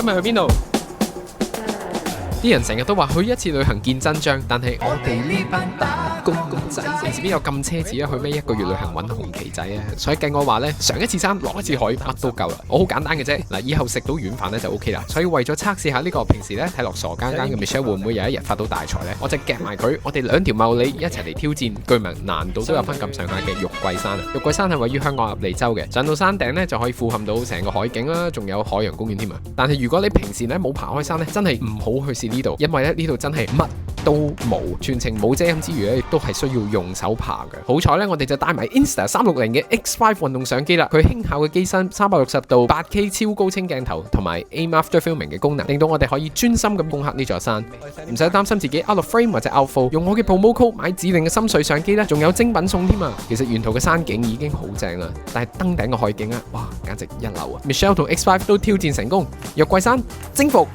今日去邊度？啲人成日都話去一次旅行見真章，但係我哋呢班打工仔平時邊有咁奢侈啊？去咩一個月旅行揾紅旗仔啊？所以計我話呢，上一次山落一次海乜都夠啦。我好簡單嘅啫，嗱，以後食到軟飯呢就 OK 啦。所以為咗測試下呢個平時呢睇落傻更更嘅 Michelle 會唔會有一日發到大財呢？我就夾埋佢，我哋兩條茂利一齊嚟挑戰，據聞難度都有分咁上下嘅玉桂山啊！玉桂山係位於香港鴨脷洲嘅，上到山頂呢就可以俯瞰到成個海景啦，仲有海洋公園添啊！但係如果你平時呢冇爬開山呢，真係唔好去試呢度，因為咧呢度真係乜都冇，全程冇遮陰之餘咧，亦都係需要用手爬嘅。好彩咧，我哋就帶埋 Insta360嘅 X5 運動相機啦，佢輕巧嘅機身、360度 8K 超高清鏡頭同埋 Aim After Filming 嘅功能，令到我哋可以專心咁攻克呢座山，唔使擔心自己 out of frame 或者 out full。用我嘅 promo code 買指定嘅深水相機咧，仲有精品送添啊！其實沿途嘅山景已經好正啦，但係登頂嘅海景啊，哇，簡直一流啊！Michelle 同 X5 都挑戰成功，玉桂山征服。